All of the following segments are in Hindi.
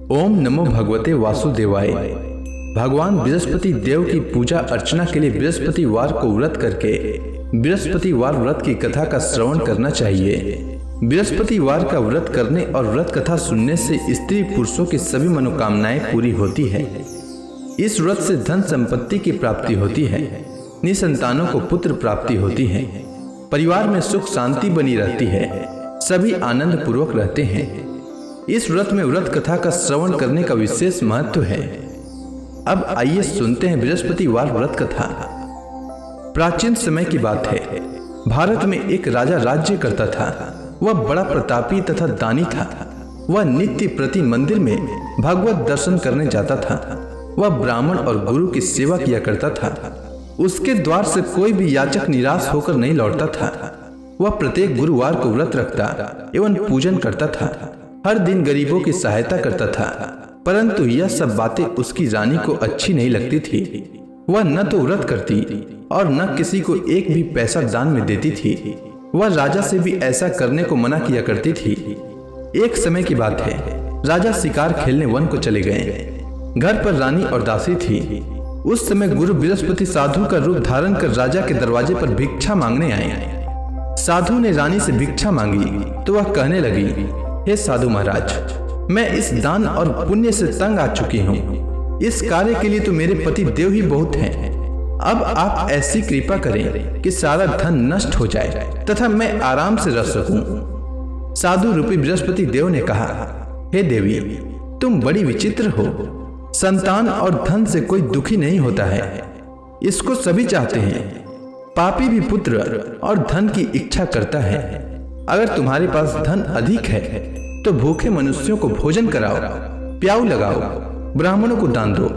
ओम नमो भगवते वासुदेवाय। भगवान बृहस्पति देव की पूजा अर्चना के लिए बृहस्पतिवार को व्रत करके बृहस्पतिवार व्रत की कथा का श्रवण करना चाहिए। बृहस्पतिवार का व्रत करने और व्रत कथा सुनने से स्त्री पुरुषों की सभी मनोकामनाएं पूरी होती है। इस व्रत से धन संपत्ति की प्राप्ति होती है, निसंतानों को पुत्र प्राप्ति होती है, परिवार में सुख शांति बनी रहती है, सभी आनंद पूर्वक रहते हैं। इस व्रत में व्रत कथा का श्रवण करने का विशेष महत्व है। अब आइए सुनते हैं बृहस्पतिवार व्रत कथा। प्राचीन समय की बात है। भारत में एक राजा राज्य करता था। वह बड़ा प्रतापी तथा दानी था। वह नित्य प्रति मंदिर में भगवत दर्शन करने जाता था। वह ब्राह्मण और गुरु की सेवा किया करता था। उसके द्वार से कोई भी याचक निराश होकर नहीं लौटता था। वह प्रत्येक गुरुवार को व्रत रखता एवं पूजन करता था। हर दिन गरीबों की सहायता करता था। परंतु यह सब बातें उसकी रानी को अच्छी नहीं लगती थी। वह न तो व्रत करती और न किसी को एक भी पैसा दान में देती थी। वह राजा से भी ऐसा करने को मना किया करती थी। एक समय की बात है। राजा शिकार खेलने वन को चले गए। घर पर रानी और दासी थी। उस समय गुरु बृहस्पति साधु का रूप धारण कर राजा के दरवाजे पर भिक्षा मांगने आए। साधु ने रानी से भिक्षा मांगी तो वह कहने लगी, हे साधु महाराज, मैं इस दान और पुण्य से तंग आ चुकी हूँ। इस कार्य के लिए तो मेरे पति देव ही बहुत हैं। अब आप ऐसी कृपा करें कि सारा धन नष्ट हो जाए तथा मैं आराम से रह सकूं। साधु रूपी बृहस्पति देव ने कहा, हे देवी, तुम बड़ी विचित्र हो। संतान और धन से कोई दुखी नहीं होता है, इसको सभी चाहते हैं। पापी भी पुत्र और धन की इच्छा करता है। अगर तुम्हारे पास धन अधिक है तो भूखे मनुष्यों को भोजन कराओ, प्याऊ लगाओ, ब्राह्मणों को दान दो,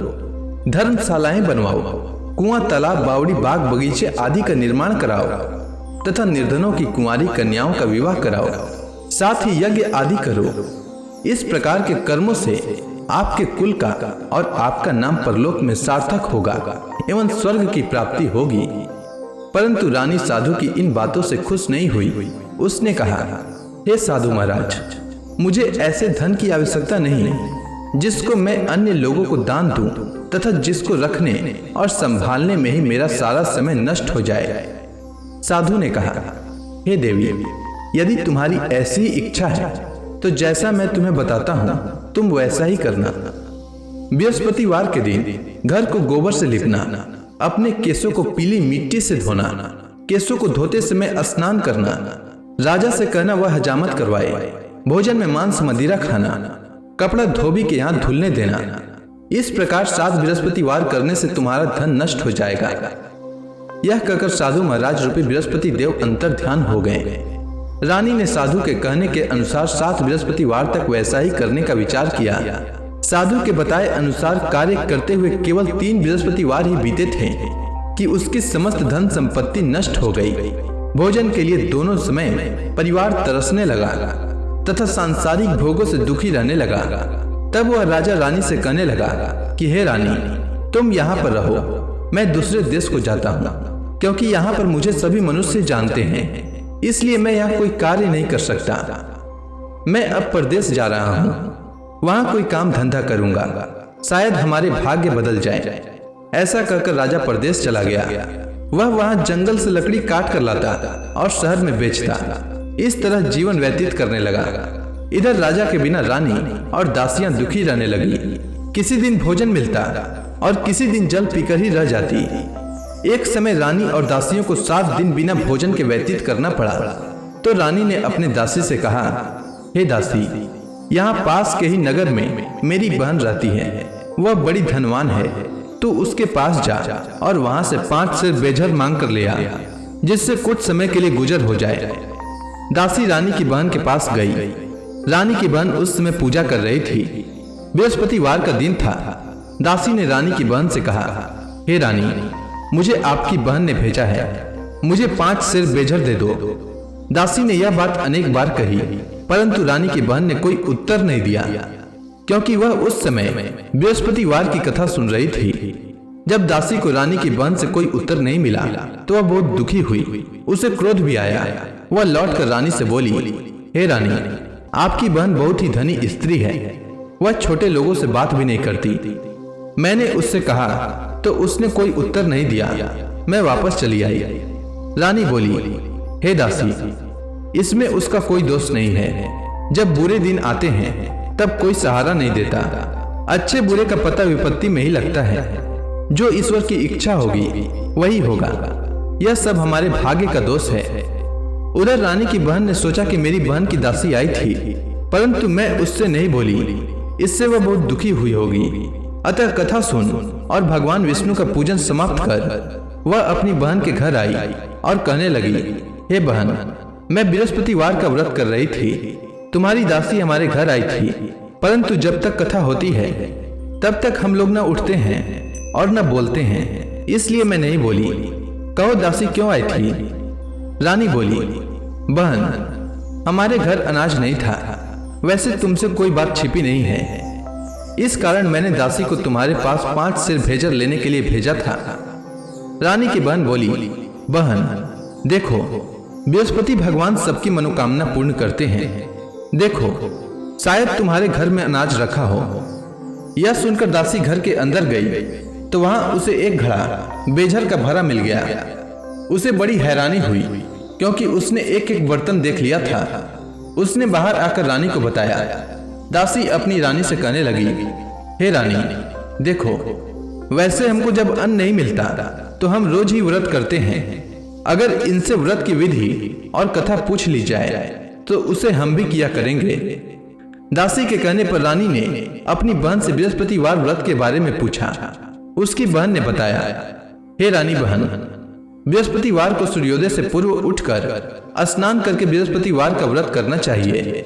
धर्मशालाएं बनवाओ, कुआं, तालाब, बावड़ी, बाग, बगीचे आदि का निर्माण कराओ तथा निर्धनों की कुंवारी कन्याओं का विवाह कराओ, साथ ही यज्ञ आदि करो। इस प्रकार के कर्मों से आपके कुल का और आपका नाम परलोक में सार्थक होगा एवं स्वर्ग की प्राप्ति होगी। परंतु रानी साधु की इन बातों से खुश नहीं हुई। उसने कहा, हे साधु महाराज, मुझे ऐसे धन की आवश्यकता नहीं जिसको मैं अन्य लोगों को दान दूं तथा जिसको रखने और संभालने में ही मेरा सारा समय नष्ट हो जाए। साधु ने कहा, हे देवी, यदि तुम्हारी ऐसी इच्छा है तो जैसा मैं तुम्हें बताता हूँ तुम वैसा ही करना। बृहस्पतिवार के दिन घर को गोबर से लिपना, अपने केसों को पीली मिट्टी से धोना, केसों को धोते समय स्नान करना, राजा से कहना वह हजामत करवाए, भोजन में मांस मदिरा खाना, कपड़ा धोबी के यहाँ धुलने देना। इस प्रकार 7 बृहस्पतिवार करने से तुम्हारा धन नष्ट हो जाएगा। यह कहकर साधु महाराज रूपी बृहस्पति देव अंतर ध्यान हो गए। रानी ने साधु के कहने के अनुसार 7 बृहस्पतिवार तक वैसा ही करने का विचार किया। साधु के बताए अनुसार कार्य करते हुए केवल 3 बृहस्पतिवार ही बीते थे कि उसकी समस्त धन संपत्ति नष्ट हो गई। भोजन के लिए दोनों समय परिवार तरसने लगा तथा सांसारिक भोगों से दुखी रहने लगा। तब वह राजा रानी से कहने लगा कि हे रानी, तुम यहाँ पर रहो, मैं दूसरे देश को जाता हूँ, क्योंकि यहाँ पर मुझे सभी मनुष्य जानते हैं, इसलिए मैं यहाँ कोई कार्य नहीं कर सकता। मैं अब परदेश जा रहा हूँ, वहां कोई काम धंधा करूंगा, शायद हमारे भाग्य बदल जाए। ऐसा कहकर राजा परदेश चला गया। वह वहां जंगल से लकड़ी काट कर लाता और शहर में बेचता। इस तरह जीवन व्यतीत करने लगा। इधर राजा के बिना रानी और दासियां दुखी रहने लगी। किसी दिन भोजन मिलता और किसी दिन जल पीकर ही रह जाती। एक समय रानी और दासियों को 7 दिन बिना भोजन के व्यतीत करना पड़ा। तो रानी ने अपने दासी से कहा, हे दासी, यहाँ पास के ही नगर में मेरी बहन रहती है, वह बड़ी धनवान है, तू उसके पास जा और वहां से 5 सेर बेझर मांग कर ले आ, जिससे कुछ समय के लिए गुजर हो जाए। दासी रानी की बहन के पास गई। रानी की बहन उस समय पूजा कर रही थी। बृहस्पतिवार का दिन था। दासी ने रानी की बहन से कहा, हे रानी, मुझे आपकी बहन ने भेजा है, मुझे 5 सेर बेझर दे दो। दासी ने यह बात अनेक बार कही, परंतु रानी की बहन ने कोई उत्तर नहीं दिया, क्योंकि वह उस समय बृहस्पतिवार की कथा सुन रही थी। जब दासी को रानी की बहन से कोई उत्तर नहीं मिला तो वह बहुत दुखी हुई। उसे क्रोध भी आया। वह लौटकर रानी से बोली, हे रानी, आपकी बहन बहुत ही धनी स्त्री है, वह छोटे लोगों से बात भी नहीं करती। मैंने उससे कहा तो उसने कोई उत्तर नहीं दिया। मैं वापस चली आई। रानी बोली, हे दासी, इसमें उसका कोई दोष नहीं है। जब बुरे दिन आते हैं तब कोई सहारा नहीं देता। अच्छे बुरे का पता विपत्ति में ही लगता है। जो ईश्वर की इच्छा होगी वही होगा। यह सब हमारे भाग्य का दोष है। उधर रानी की बहन ने सोचा कि मेरी बहन की दासी आई थी, परंतु मैं उससे नहीं बोली। इससे वह बहुत दुखी हुई होगी। अतः कथा सुन और भगवान विष्णु का पूजन समाप्त कर वह अपनी बहन के घर आई और कहने लगी, हे बहन, मैं बृहस्पतिवार का व्रत कर रही थी। तुम्हारी दासी हमारे घर आई थी, परंतु जब तक कथा होती है तब तक हम लोग न उठते हैं और न बोलते हैं, इसलिए मैं नहीं बोली। कहो दासी क्यों आई थी? रानी बोली, बहन, हमारे घर अनाज नहीं था। वैसे तुमसे कोई बात छिपी नहीं है। इस कारण मैंने दासी को तुम्हारे पास 5 सिर भेजर लेने के लिए भेजा था। रानी की बहन बोली, बहन देखो, बृहस्पति भगवान सबकी मनोकामना पूर्ण करते हैं। देखो, शायद तुम्हारे घर में अनाज रखा हो। यह सुनकर दासी घर के अंदर गई तो वहां उसे एक घड़ा बेझर का भरा मिल गया। उसे बड़ी हैरानी हुई क्योंकि उसने एक एक बर्तन देख लिया था। उसने बाहर आकर रानी को बताया। दासी अपनी रानी से कहने लगी, हे रानी, देखो, वैसे हमको जब अन्न नहीं मिलता तो हम रोज ही व्रत करते हैं। अगर इनसे व्रत की विधि और कथा पूछ ली जाए तो उसे हम भी किया करेंगे। दासी के कहने पर रानी ने अपनी बहन से बृहस्पतिवार व्रत के बारे में पूछा। उसकी बहन ने बताया, हे रानी बहन, बृहस्पतिवार को सूर्योदय से पूर्व उठकर स्नान करके बृहस्पतिवार का व्रत करना चाहिए,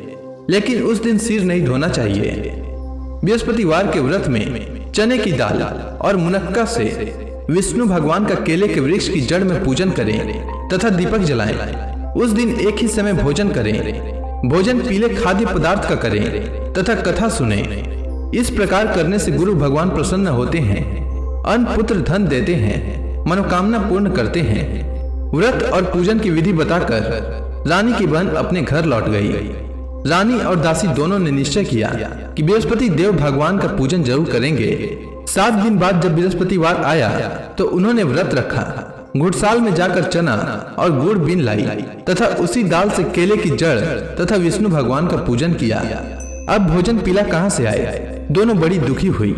लेकिन उस दिन सिर नहीं धोना चाहिए। बृहस्पतिवार के व्रत में चने की दाल और मुनक्का से विष्णु भगवान का केले के वृक्ष की जड़ में पूजन करें तथा दीपक जलाएं। उस दिन एक ही समय भोजन करें। भोजन पीले खाद्य पदार्थ का करें तथा कथा सुने। इस प्रकार करने से गुरु भगवान प्रसन्न होते हैं, अन्न पुत्र धन देते हैं, मनोकामना पूर्ण करते हैं। व्रत और पूजन की विधि बताकर रानी की बहन अपने घर लौट गई। रानी और दासी दोनों ने निश्चय किया कि बृहस्पति देव भगवान का पूजन जरूर करेंगे। 7 दिन बाद जब बृहस्पतिवार आया तो उन्होंने व्रत रखा। घुड़साल में जाकर चना और गुड़ बीन लाई तथा उसी दाल से केले की जड़ तथा विष्णु भगवान का पूजन किया। अब भोजन पीला कहाँ से आए? दोनों बड़ी दुखी हुई,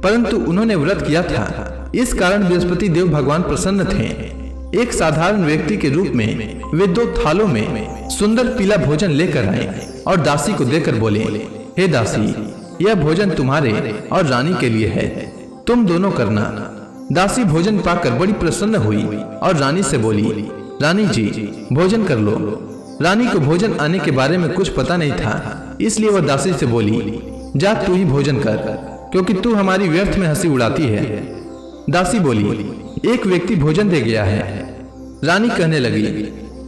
परंतु उन्होंने व्रत किया था, इस कारण बृहस्पति देव भगवान प्रसन्न थे। एक साधारण व्यक्ति के रूप में वे 2 थालों में सुंदर पीला भोजन लेकर आए और दासी को देकर बोले, हे दासी, यह भोजन तुम्हारे और रानी के लिए है, तुम दोनों करना। दासी भोजन पाकर बड़ी प्रसन्न हुई और रानी से बोली, रानी जी, भोजन कर लो। रानी को भोजन आने के बारे में कुछ पता नहीं था, इसलिए वह दासी से बोली, जा तू ही भोजन कर, क्योंकि तू हमारी व्यर्थ में हंसी उड़ाती है। दासी बोली, एक व्यक्ति भोजन दे गया है। रानी कहने लगी,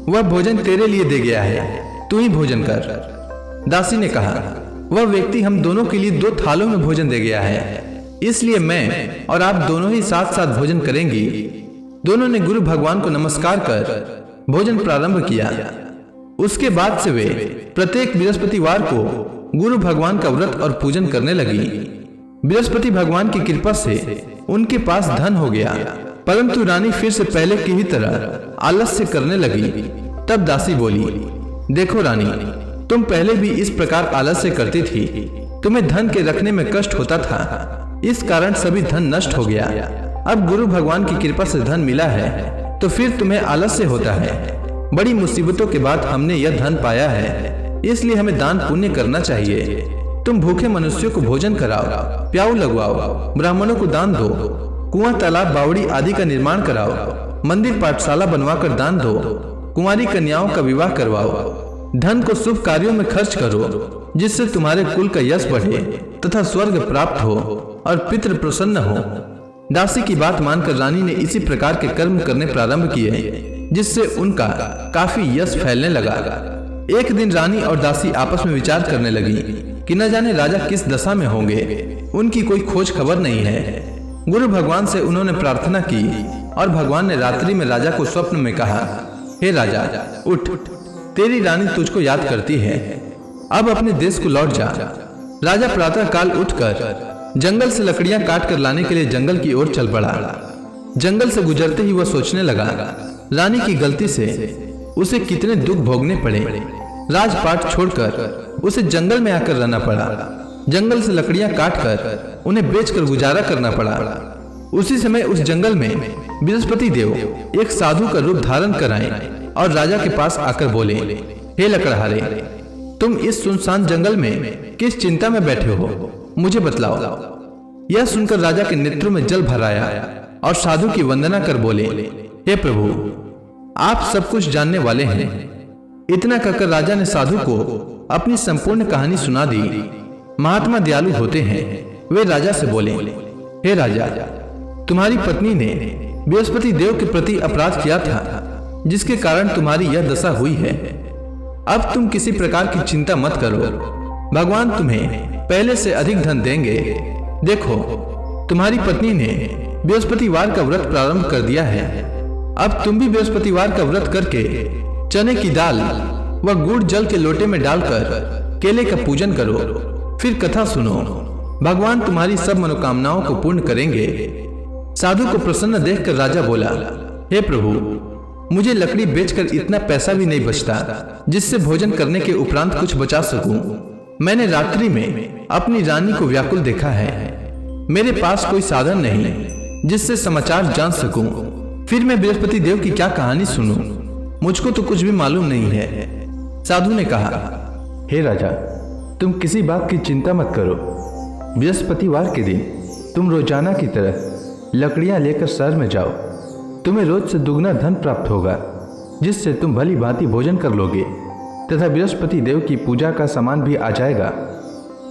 वह भोजन तेरे लिए दे गया है, तू ही भोजन कर। दासी ने कहा, वह व्यक्ति हम दोनों के लिए 2 थालों में भोजन दे गया है, इसलिए मैं और आप दोनों ही साथ साथ भोजन करेंगी। दोनों ने गुरु भगवान को नमस्कार कर भोजन प्रारंभ किया। उसके बाद से वे प्रत्येक बृहस्पतिवार को गुरु भगवान का व्रत और पूजन करने लगी। बृहस्पति भगवान की कृपा से उनके पास धन हो गया, परंतु रानी फिर से पहले की ही तरह आलस्य करने लगी। तब दासी बोली, देखो रानी, तुम पहले भी इस प्रकार आलस्य करती थी। तुम्हें धन के रखने में कष्ट होता था, इस कारण सभी धन नष्ट हो गया। अब गुरु भगवान की कृपा से धन मिला है तो फिर तुम्हें आलस्य होता है। बड़ी मुसीबतों के बाद हमने यह धन पाया है, इसलिए हमें दान पुण्य करना चाहिए। तुम भूखे मनुष्यों को भोजन कराओ, प्याऊ लगवाओ, ब्राह्मणों को दान दो, कुआं तालाब बावड़ी आदि का निर्माण कराओ, मंदिर पाठशाला बनवाकर दान दो, कुंवारी कन्याओं का विवाह करवाओ। धन को शुभ कार्यों में खर्च करो, जिससे तुम्हारे कुल का यश बढ़े तथा स्वर्ग प्राप्त हो और पितृ प्रसन्न हो। दासी की बात मानकर रानी ने इसी प्रकार के कर्म करने प्रारंभ किए, जिससे उनका काफी यश फैलने लगा। एक दिन रानी और दासी आपस में विचार करने लगी कि न जाने राजा किस दशा में होंगे, उनकी कोई खोज खबर नहीं है। गुरु भगवान से उन्होंने प्रार्थना की और भगवान ने रात्रि में राजा को स्वप्न में कहा, हे राजा, उठ, तेरी रानी तुझको याद करती है, अब अपने देश को लौट जा। राजा प्रातः काल उठकर जंगल से लकड़ियां काट कर लाने के लिए जंगल की ओर चल पड़ा। जंगल से गुजरते ही वह सोचने लगा, रानी की गलती से उसे कितने दुख भोगने पड़े। राजपाट छोड़कर उसे जंगल में आकर रहना पड़ा। जंगल से लकड़ियां काटकर उन्हें बेचकर गुजारा करना पड़ा। उसी समय उस जंगल में बृहस्पति देव एक साधु का रूप धारण कर आए और राजा के पास आकर बोले, हे लकड़हारे, तुम इस सुनसान जंगल में किस चिंता में बैठे हो, मुझे बतलाओ। यह सुनकर राजा के नेत्रों में जल भर आया और साधु की वंदना कर बोले, हे प्रभु, आप सब कुछ जानने वाले हैं। इतना कहकर राजा ने साधु को अपनी संपूर्ण कहानी सुना दी। महात्मा दयालु होते हैं। वे राजा से बोले, हे राजा, तुम्हारी पत्नी ने बृहस्पति देव के प्रति अपराध किया था, जिसके कारण तुम्हारी यह दशा हुई है। अब तुम किसी प्रकार की चिंता मत करो, भगवान तुम्हें पहले से अधिक धन देंगे। देखो, तुम्हारी पत्नी ने बृहस्पतिवार का व्रत प्रारंभ कर दिया है। अब तुम भी बृहस्पतिवार का व्रत करके चने की दाल व गुड़ जल के लोटे में डालकर केले का पूजन करो, फिर कथा सुनो। भगवान तुम्हारी सब मनोकामनाओं को पूर्ण करेंगे। साधु को प्रसन्न देखकर राजा बोला, हे प्रभु, मुझे लकड़ी बेचकर इतना पैसा भी नहीं बचता जिससे भोजन करने के उपरांत कुछ बचा सकूं। मैंने रात्रि में अपनी रानी को व्याकुल देखा है। मेरे पास कोई साधन नहीं जिससे समाचार जान सकूं। फिर मैं बृहस्पति देव की क्या कहानी सुनूं? मुझको तो कुछ भी मालूम नहीं है। साधु ने कहा, हे राजा, तुम किसी बात की चिंता मत करो। बृहस्पतिवार के दिन तुम रोजाना की तरह लकड़ियां लेकर शहर में जाओ। तुम्हें रोज से दुगना धन प्राप्त होगा, जिससे तुम भली भांति भोजन कर लोगे तथा बृहस्पति देव की पूजा का सामान भी आ जाएगा।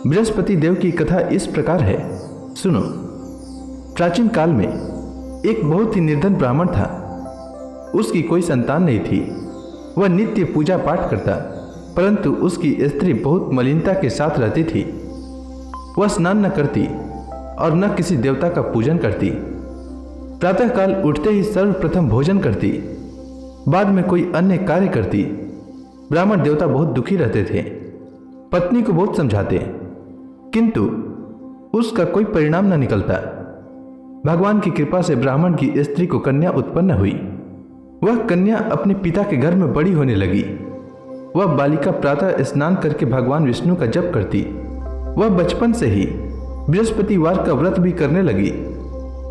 बृहस्पति देव की कथा इस प्रकार है, सुनो। प्राचीन काल में एक बहुत ही निर्धन ब्राह्मण था। उसकी कोई संतान नहीं थी। वह नित्य पूजा पाठ करता, परंतु उसकी स्त्री बहुत मलिनता के साथ रहती थी। वह स्नान न करती और न किसी देवता का पूजन करती। प्रातःकाल उठते ही सर्वप्रथम भोजन करती, बाद में कोई अन्य कार्य करती। ब्राह्मण देवता बहुत दुखी रहते थे। पत्नी को बहुत समझाते, किंतु उसका कोई परिणाम न निकलता। भगवान की कृपा से ब्राह्मण की स्त्री को कन्या उत्पन्न हुई। वह कन्या अपने पिता के घर में बड़ी होने लगी। वह बालिका प्रातः स्नान करके भगवान विष्णु का जप करती। वह बचपन से ही बृहस्पतिवार का व्रत भी करने लगी।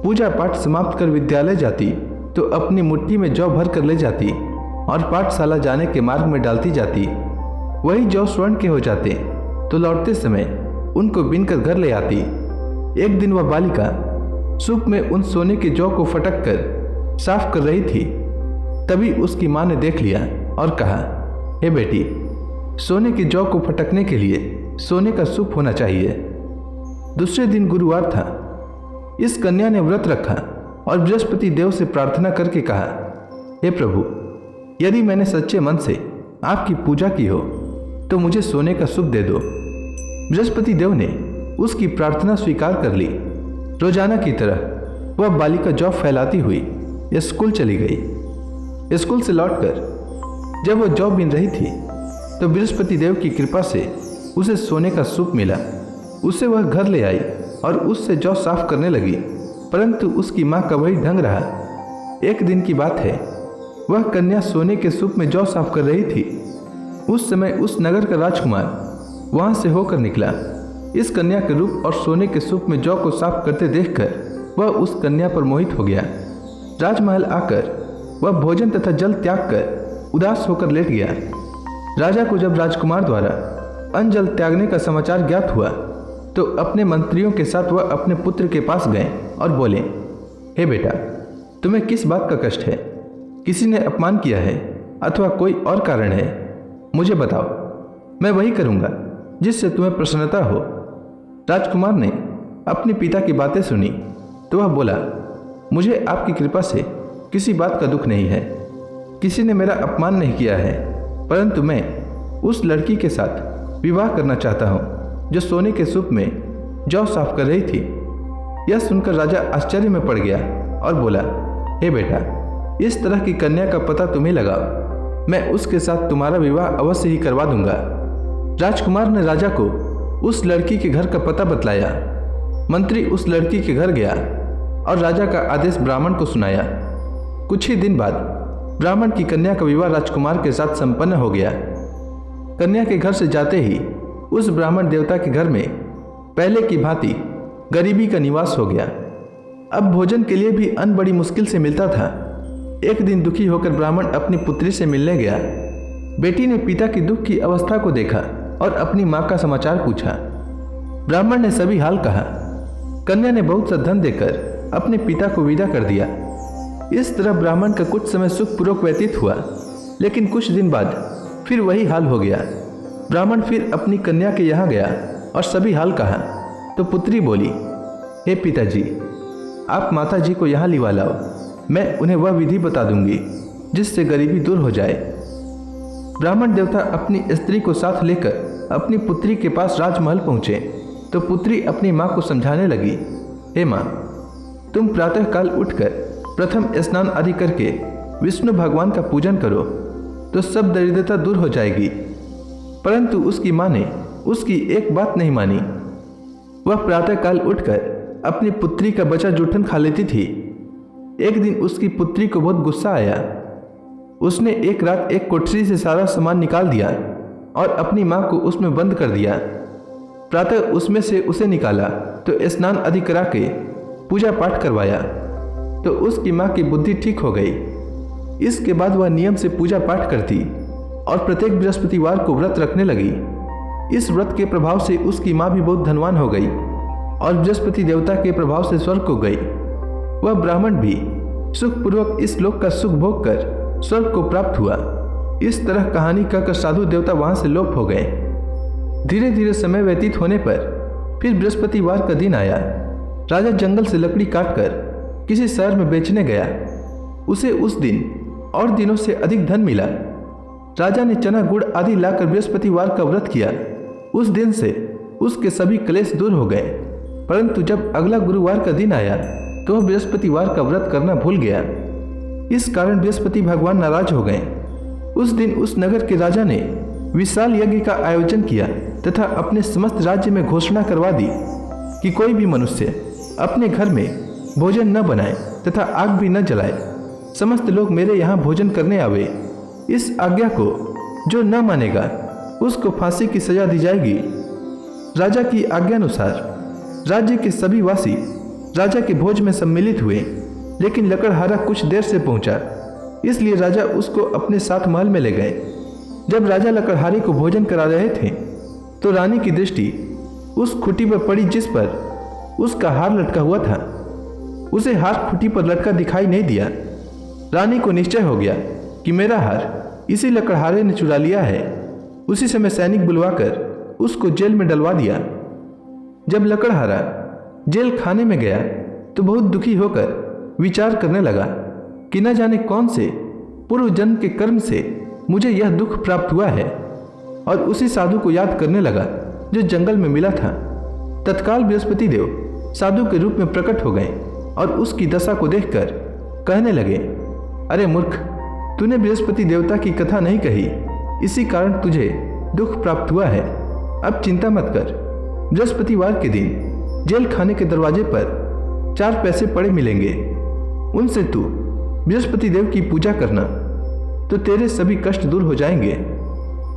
पूजा पाठ समाप्त कर विद्यालय जाती तो अपनी मुट्ठी में जौ भर कर ले जाती और पाठशाला जाने के मार्ग में डालती जाती। वही जौ स्वर्ण के हो जाते तो लौटते समय उनको बीनकर घर ले आती। एक दिन वह बालिका सूप में उन सोने के जौ को फटक कर साफ कर रही थी। तभी उसकी माँ ने देख लिया और कहा, हे बेटी, सोने के जौ को फटकने के लिए सोने का सूप होना चाहिए। दूसरे दिन गुरुवार था। इस कन्या ने व्रत रखा और बृहस्पति देव से प्रार्थना करके कहा, हे प्रभु, यदि मैंने सच्चे मन से आपकी पूजा की हो तो मुझे सोने का सूप दे दो। बृहस्पति देव ने उसकी प्रार्थना स्वीकार कर ली। रोजाना की तरह वह बालिका जौ फैलाती हुई स्कूल चली गई। स्कूल से लौटकर जब वह जौ बीन रही थी तो बृहस्पति देव की कृपा से उसे सोने का सूप मिला। उसे वह घर ले आई और उससे जौ साफ करने लगी, परंतु उसकी माँ का वही ढंग रहा। एक दिन की बात है, वह कन्या सोने के सूप में जौ साफ कर रही थी। उस समय उस नगर का राजकुमार वहां से होकर निकला। इस कन्या के रूप और सोने के सूप में जौ को साफ करते देखकर वह उस कन्या पर मोहित हो गया। राजमहल आकर वह भोजन तथा जल त्याग कर उदास होकर लेट गया। राजा को जब राजकुमार द्वारा अन्न जल त्यागने का समाचार ज्ञात हुआ तो अपने मंत्रियों के साथ वह अपने पुत्र के पास गए और बोले, हे बेटा, तुम्हें किस बात का कष्ट है? किसी ने अपमान किया है अथवा कोई और कारण है? मुझे बताओ, मैं वही करूँगा जिससे तुम्हें प्रसन्नता हो। राजकुमार ने अपने पिता की बातें सुनी तो वह बोला, मुझे आपकी कृपा से किसी बात का दुख नहीं है। किसी ने मेरा अपमान नहीं किया है, परंतु मैं उस लड़की के साथ विवाह करना चाहता हूँ जो सोने के सूप में जौ साफ कर रही थी। यह सुनकर राजा आश्चर्य में पड़ गया और बोला, हे बेटा, इस तरह की कन्या का पता तुम्हें लगाओ। मैं उसके साथ तुम्हारा विवाह अवश्य ही करवा दूंगा। राजकुमार ने राजा को उस लड़की के घर का पता बतलाया। मंत्री उस लड़की के घर गया और राजा का आदेश ब्राह्मण को सुनाया। कुछ ही दिन बाद ब्राह्मण की कन्या का विवाह राजकुमार के साथ संपन्न हो गया। कन्या के घर से जाते ही उस ब्राह्मण देवता के घर में पहले की भांति गरीबी का निवास हो गया। अब भोजन के लिए भी अन्न बड़ी मुश्किल से मिलता था। एक दिन दुखी होकर ब्राह्मण अपनी पुत्री से मिलने गया। बेटी ने पिता की दुख की अवस्था को देखा और अपनी माँ का समाचार पूछा। ब्राह्मण ने सभी हाल कहा। कन्या ने बहुत सा धन देकर अपने पिता को विदा कर दिया। इस तरह ब्राह्मण का कुछ समय सुखपूर्वक व्यतीत हुआ, लेकिन कुछ दिन बाद फिर वही हाल हो गया। ब्राह्मण फिर अपनी कन्या के यहाँ गया और सभी हाल कहा तो पुत्री बोली, हे पिताजी, आप माता जी को यहाँ लिवा लाओ, मैं उन्हें वह विधि बता दूंगी जिससे गरीबी दूर हो जाए। ब्राह्मण देवता अपनी स्त्री को साथ लेकर अपनी पुत्री के पास राजमहल पहुँचे तो पुत्री अपनी माँ को समझाने लगी, हे माँ, तुम प्रातःकाल उठकर प्रथम स्नान आदि करके विष्णु भगवान का पूजन करो तो सब दरिद्रता दूर हो जाएगी। परंतु उसकी माँ ने उसकी एक बात नहीं मानी। वह प्रातःकाल उठकर अपनी पुत्री का बचा जूठन खा लेती थी। एक दिन उसकी पुत्री को बहुत गुस्सा आया। उसने एक रात एक कोठरी से सारा सामान निकाल दिया और अपनी माँ को उसमें बंद कर दिया। प्रातः उसमें से उसे निकाला तो स्नान आदि करा के पूजा पाठ करवाया तो उसकी माँ की बुद्धि ठीक हो गई। इसके बाद वह नियम से पूजा पाठ करती और प्रत्येक बृहस्पतिवार को व्रत रखने लगी। इस व्रत के प्रभाव से उसकी माँ भी बहुत धनवान हो गई और बृहस्पति देवता के प्रभाव से स्वर्ग को गई। वह ब्राह्मण भी सुखपूर्वक इस लोक का सुख भोग कर स्वर्ग को प्राप्त हुआ। इस तरह कहानी कहकर साधु देवता वहां से लोप हो गए। धीरे धीरे समय व्यतीत होने पर फिर बृहस्पतिवार का दिन आया। राजा जंगल से लकड़ी काटकर किसी शहर में बेचने गया। उसे उस दिन और दिनों से अधिक धन मिला। राजा ने चना गुड़ आदि लाकर बृहस्पतिवार का व्रत किया। उस दिन से उसके सभी क्लेश दूर हो गए। परंतु जब अगला गुरुवार का दिन आया तो वह बृहस्पतिवार का व्रत करना भूल गया। इस कारण बृहस्पति भगवान नाराज हो गए। उस दिन उस नगर के राजा ने विशाल यज्ञ का आयोजन किया तथा अपने समस्त राज्य में घोषणा करवा दी कि कोई भी मनुष्य अपने घर में भोजन न बनाए तथा आग भी न जलाए। समस्त लोग मेरे यहाँ भोजन करने आवे। इस आज्ञा को जो न मानेगा उसको फांसी की सजा दी जाएगी। राजा की आज्ञानुसार राज्य के सभी वासी राजा के भोज में सम्मिलित हुए, लेकिन लकड़हारा कुछ देर से पहुंचा, इसलिए राजा उसको अपने साथ महल में ले गए। जब राजा लकड़हारे को भोजन करा रहे थे तो रानी की दृष्टि उस खुटी पर पड़ी जिस पर उसका हार लटका हुआ था। उसे हार खुटी पर लटका दिखाई नहीं दिया। रानी को निश्चय हो गया कि मेरा हार इसी लकड़हारे ने चुरा लिया है। उसी समय सैनिक बुलवाकर उसको जेल में डलवा दिया। जब लकड़हारा जेल खाने में गया तो बहुत दुखी होकर विचार करने लगा कि न जाने कौन से पूर्व जन्म के कर्म से मुझे यह दुख प्राप्त हुआ है, और उसी साधु को याद करने लगा जो जंगल में मिला था। तत्काल बृहस्पति देव साधु के रूप में प्रकट हो गए और उसकी दशा को देखकर कहने लगे, अरे मूर्ख, तूने बृहस्पति देवता की कथा नहीं कही, इसी कारण तुझे दुख प्राप्त हुआ है। अब चिंता मत कर। बृहस्पतिवार के दिन जेल खाने के दरवाजे पर 4 पैसे पड़े मिलेंगे। उनसे तू बृहस्पति देव की पूजा करना तो तेरे सभी कष्ट दूर हो जाएंगे।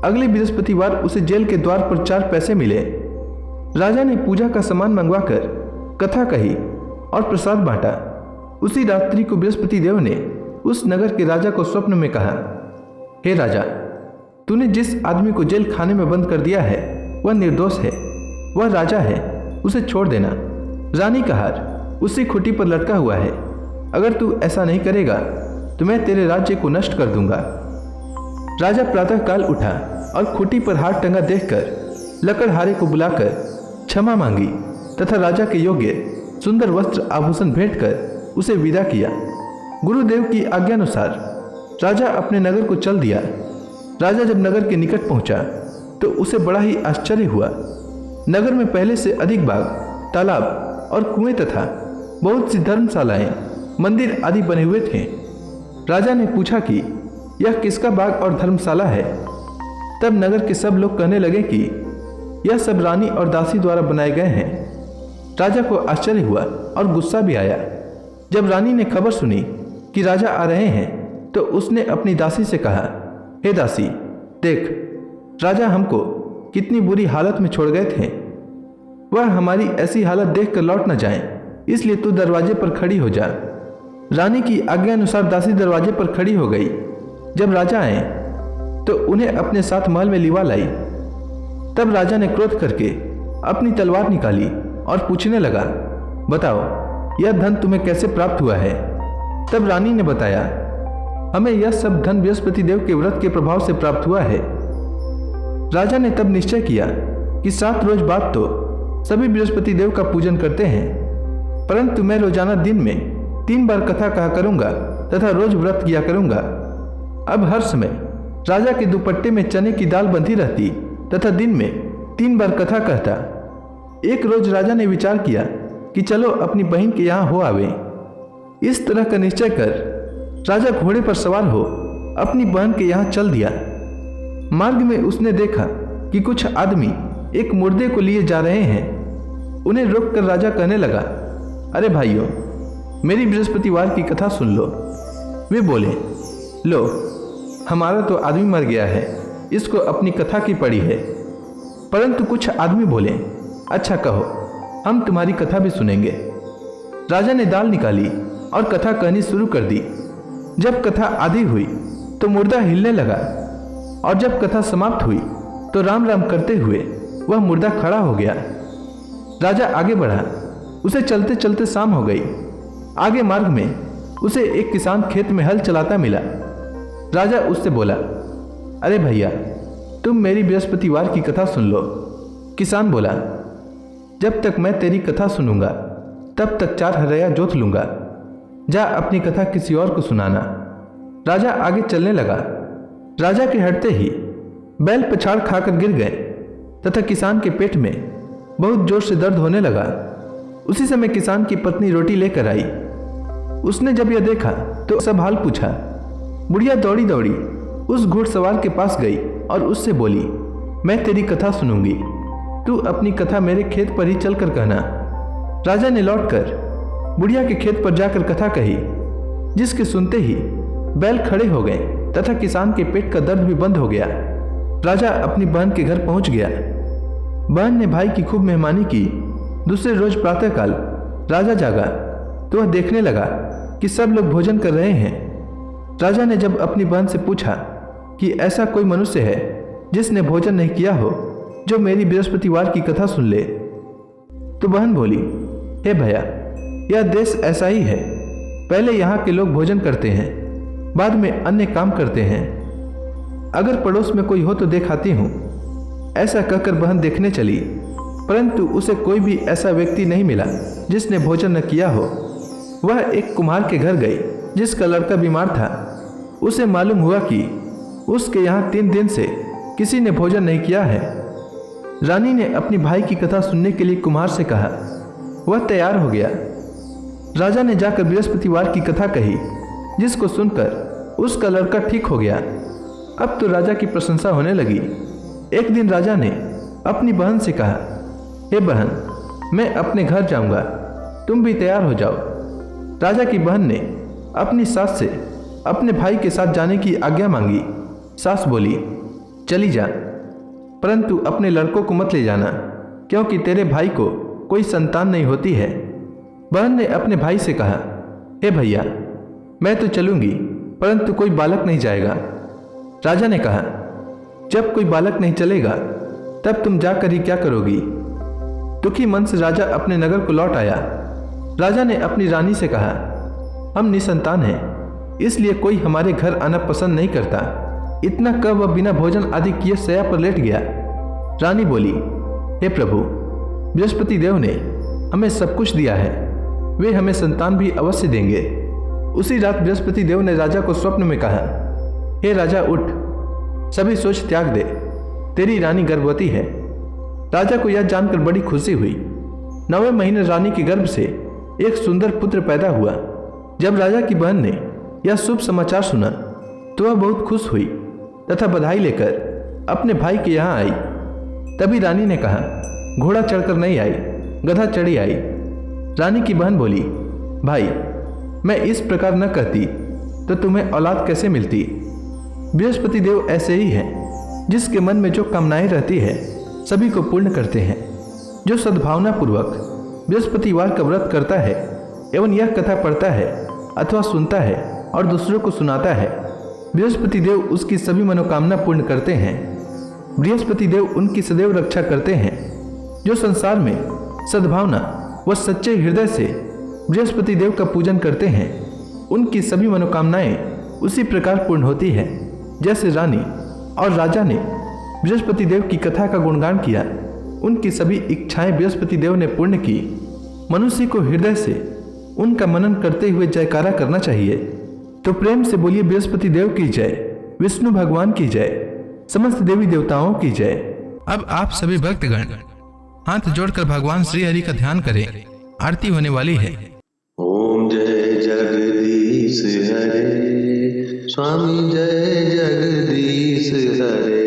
अगले बृहस्पतिवार उसे जेल के द्वार पर 4 पैसे मिले। राजा ने पूजा का सामान मंगवाकर कथा कही और प्रसाद बांटा। उसी रात्रि को बृहस्पति देव ने उस नगर के राजा को स्वप्न में कहा, हे राजा, तूने जिस आदमी को जेल खाने में बंद कर दिया है वह निर्दोष है, वह राजा है, उसे छोड़ देना। रानी का हार उसी खुटी पर लटका हुआ है। अगर तू ऐसा नहीं करेगा तो मैं तेरे राज्य को नष्ट कर दूंगा। राजा प्रातःकाल उठा और खुटी पर हार टंगा देखकर लकड़हारे को बुलाकर क्षमा मांगी तथा राजा के योग्य सुंदर वस्त्र आभूषण भेंट कर उसे विदा किया। गुरुदेव की आज्ञानुसार राजा अपने नगर को चल दिया। राजा जब नगर के निकट पहुंचा तो उसे बड़ा ही आश्चर्य हुआ। नगर में पहले से अधिक बाग, तालाब और कुएं तथा बहुत सी धर्मशालाएं, मंदिर आदि बने हुए थे। राजा ने पूछा कि यह किसका बाग और धर्मशाला है। तब नगर के सब लोग कहने लगे कि यह सब रानी और दासी द्वारा बनाए गए हैं। राजा को आश्चर्य हुआ और गुस्सा भी आया। जब रानी ने खबर सुनी कि राजा आ रहे हैं तो उसने अपनी दासी से कहा, हे दासी, देख, राजा हमको कितनी बुरी हालत में छोड़ गए थे। वह हमारी ऐसी हालत देखकर लौट न जाएं, इसलिए तू दरवाजे पर खड़ी हो जा। रानी की आज्ञा अनुसार दासी दरवाजे पर खड़ी हो गई। जब राजा आए तो उन्हें अपने साथ महल में लिवा लाई। तब राजा ने क्रोध करके अपनी तलवार निकाली और पूछने लगा, बताओ, यह धन तुम्हें कैसे प्राप्त हुआ है? तब रानी ने बताया, हमें यह सब धन बृहस्पति देव के व्रत के प्रभाव से प्राप्त हुआ है। राजा ने तब निश्चय किया कि 7 रोज बाद तो सभी बृहस्पति देव का पूजन करते हैं, परंतु मैं रोजाना दिन में 3 बार कथा कहा करूंगा तथा रोज व्रत किया करूंगा। अब हर समय राजा के दुपट्टे में चने की दाल बंधी रहती तथा दिन में 3 बार कथा कहता। एक रोज राजा ने विचार किया कि चलो अपनी बहन के यहाँ हो आवे। इस तरह का निश्चय कर राजा घोड़े पर सवार हो अपनी बहन के यहाँ चल दिया। मार्ग में उसने देखा कि कुछ आदमी एक मुर्दे को लिए जा रहे हैं। उन्हें रोककर राजा कहने लगा, अरे भाइयों, मेरी बृहस्पतिवार की कथा सुन लो। वे बोले, लो, हमारा तो आदमी मर गया है, इसको अपनी कथा की पड़ी है। परंतु कुछ आदमी बोले, अच्छा कहो, हम तुम्हारी कथा भी सुनेंगे। राजा ने दाल निकाली और कथा कहनी शुरू कर दी। जब कथा आधी हुई तो मुर्दा हिलने लगा और जब कथा समाप्त हुई तो राम राम करते हुए वह मुर्दा खड़ा हो गया। राजा आगे बढ़ा। उसे चलते चलते शाम हो गई। आगे मार्ग में उसे एक किसान खेत में हल चलाता मिला। राजा उससे बोला, अरे भैया, तुम मेरी बृहस्पतिवार की कथा सुन लो। किसान बोला, जब तक मैं तेरी कथा सुनूंगा तब तक 4 हरया जोत लूंगा। जा अपनी कथा किसी और को सुनाना। राजा आगे चलने लगा। राजा के हटते ही बैल पछाड़ खाकर गिर गए तथा किसान के पेट में बहुत जोर से दर्द होने लगा। उसी समय किसान की पत्नी रोटी लेकर आई। उसने जब यह देखा तो सब हाल पूछा। बुढ़िया दौड़ी दौड़ी उस घुड़सवार के पास गई और उससे बोली, मैं तेरी कथा सुनूंगी, तू अपनी कथा मेरे खेत पर ही चलकर कहना। राजा ने लौटकर बुढ़िया के खेत पर जाकर कथा कही, जिसके सुनते ही बैल खड़े हो गए तथा किसान के पेट का दर्द भी बंद हो गया। राजा अपनी बहन के घर पहुंच गया। बहन ने भाई की खूब मेहमानी की। दूसरे रोज प्रातःकाल राजा जागा तो वह देखने लगा कि सब लोग भोजन कर रहे हैं। राजा ने जब अपनी बहन से पूछा कि ऐसा कोई मनुष्य है जिसने भोजन नहीं किया हो, जो मेरी बृहस्पतिवार की कथा सुन ले, तो बहन बोली, हे भैया, यह देश ऐसा ही है। पहले यहाँ के लोग भोजन करते हैं, बाद में अन्य काम करते हैं। अगर पड़ोस में कोई हो तो दिखाती हूँ। ऐसा कहकर बहन देखने चली, परंतु उसे कोई भी ऐसा व्यक्ति नहीं मिला जिसने भोजन न किया हो। वह एक कुम्हार के घर गई जिसका लड़का बीमार था। उसे मालूम हुआ कि उसके यहाँ 3 दिन से किसी ने भोजन नहीं किया है। रानी ने अपनी भाई की कथा सुनने के लिए कुम्हार से कहा। वह तैयार हो गया। राजा ने जाकर बृहस्पतिवार की कथा कही, जिसको सुनकर उसका लड़का ठीक हो गया। अब तो राजा की प्रशंसा होने लगी। एक दिन राजा ने अपनी बहन से कहा, हे बहन, मैं अपने घर जाऊंगा, तुम भी तैयार हो जाओ। राजा की बहन ने अपनी सास से अपने भाई के साथ जाने की आज्ञा मांगी। सास बोली, चली जा, परंतु अपने लड़कों को मत ले जाना, क्योंकि तेरे भाई को कोई संतान नहीं होती है। बहन ने अपने भाई से कहा, हे भैया, मैं तो चलूंगी, परंतु कोई बालक नहीं जाएगा। राजा ने कहा, जब कोई बालक नहीं चलेगा तब तुम जाकर ही क्या करोगी? दुखी मन से राजा अपने नगर को लौट आया। राजा ने अपनी रानी से कहा, हम निसंतान हैं, इसलिए कोई हमारे घर आना पसंद नहीं करता। इतना कह वह बिना भोजन आदि किए शैया पर लेट गया। रानी बोली, हे प्रभु, बृहस्पति देव ने हमें सब कुछ दिया है, वे हमें संतान भी अवश्य देंगे। उसी रात बृहस्पति देव ने राजा को स्वप्न में कहा, हे राजा, उठ, सभी सोच त्याग दे, तेरी रानी गर्भवती है। राजा को यह जानकर बड़ी खुशी हुई। 9वें महीने रानी के गर्भ से एक सुंदर पुत्र पैदा हुआ। जब राजा की बहन ने यह शुभ समाचार सुना तो वह बहुत खुश हुई तथा बधाई लेकर अपने भाई के यहाँ आई। तभी रानी ने कहा, घोड़ा चढ़कर नहीं आई, गधा चढ़ी आई। रानी की बहन बोली, भाई मैं इस प्रकार न कहती तो तुम्हें औलाद कैसे मिलती। बृहस्पति देव ऐसे ही हैं, जिसके मन में जो कामनाएं रहती है सभी को पूर्ण करते हैं। जो सद्भावना पूर्वक बृहस्पतिवार का व्रत करता है एवं यह कथा पढ़ता है अथवा सुनता है और दूसरों को सुनाता है, बृहस्पति देव उसकी सभी मनोकामना पूर्ण करते हैं। बृहस्पति देव उनकी सदैव रक्षा करते हैं। जो संसार में सद्भावना व सच्चे हृदय से बृहस्पति देव का पूजन करते हैं, उनकी सभी मनोकामनाएं उसी प्रकार पूर्ण होती है जैसे रानी और राजा ने बृहस्पति देव की कथा का गुणगान किया। उनकी सभी इच्छाएं बृहस्पति देव ने पूर्ण की। मनुष्य को हृदय से उनका मनन करते हुए जयकारा करना चाहिए। तो प्रेम से बोलिए, बृहस्पति देव की जय, विष्णु भगवान की जय, समस्त देवी देवताओं की जय। अब आप सभी भक्तगण हाथ जोड़कर भगवान श्री हरि का ध्यान करें। आरती होने वाली है। ओम जय जगदीश हरे, स्वामी जय जगदीश हरे।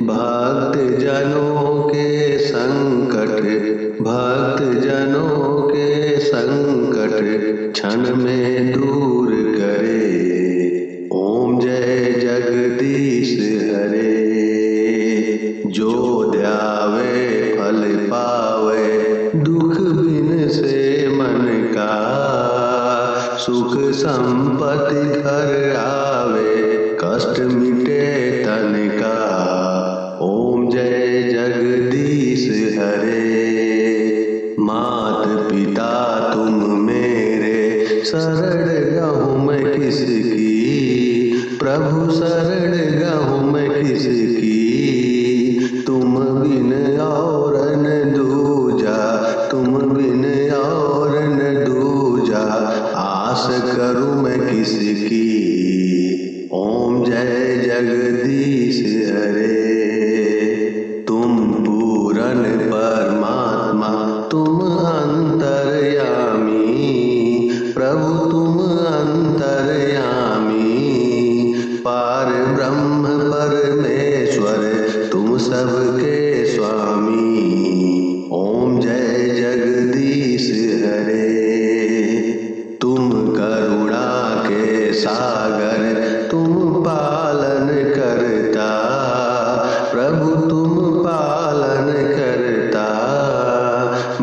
भक्त जनों के संकट, भक्त जनों के संकट क्षण में दूर करे। ओम जय जगदीश हरे। जो ध्यावे फल पावे, दुख बिन से मन का, सुख संपत्ति घर आवे, कष्ट मिटे तन का। ओम जय जगदीश हरे। मात पिता तुम मेरे, शरण गहूँ मैं किसकी, प्रभु शरण गहूँ मैं किसकी। तुम बिन और न दूजा, तुम बिन और न दूजा, आस करूँ मैं किसकी। ओम जय जगदीश हरे। तुम पूरन परमात्मा, तुम अंतर्यामी, प्रभु तुम अंतर्यामी। पार ब्रह्म परमेश्वर, तुम सबके स्वामी। ओम जय जगदीश हरे। तुम करुणा के सागर, तुम पालन करता, प्रभु तुम पालन करता।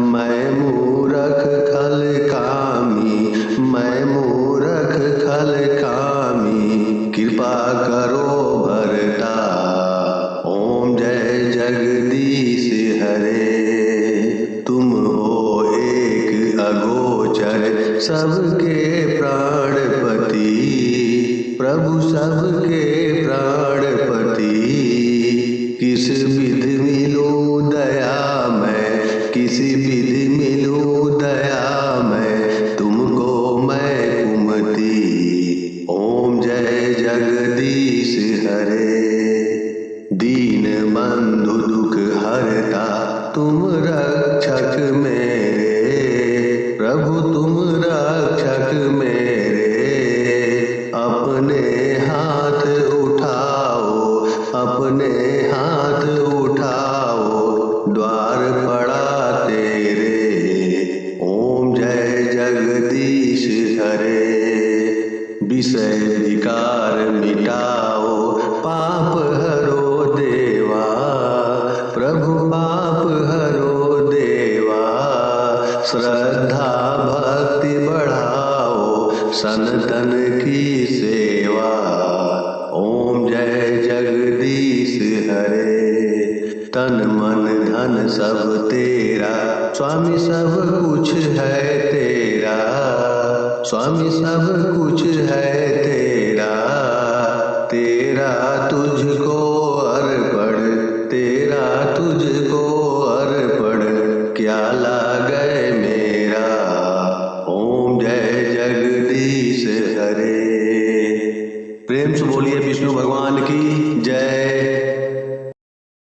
मैं मूरख खल कामी, मैं मूरख खल कामी, कृपा करो भरता। ओम जय जगदीश हरे। तुम हो एक अगोचर, सबके प्राणपति, प्रभु सबके प्राणपति। किस विधि मिलूं दया मैं, किसी विधि मिलूं दया मैं, तुमको मैं कुमति। ओम जय जगदीश हरे। दीन बंधु दुख हरता, तुम रक्षक मेरे, प्रभु तुम रक्षक मेरे। अपने हाथ उठाओ, अपने हाथ उठाओ, द्वार पड़ा तेरे। ओम जय जगदीश हरे। विषय विकार मिटाओ, पाप हरो देवा, प्रभु पाप हरो देवा। श्रद्धा भक्ति बढ़ाओ, सनातन की सेवा। ओम जय जगदीश हरे। तन मन धन सब तेरा, स्वामी सब कुछ है तेरा, स्वामी सब कुछ है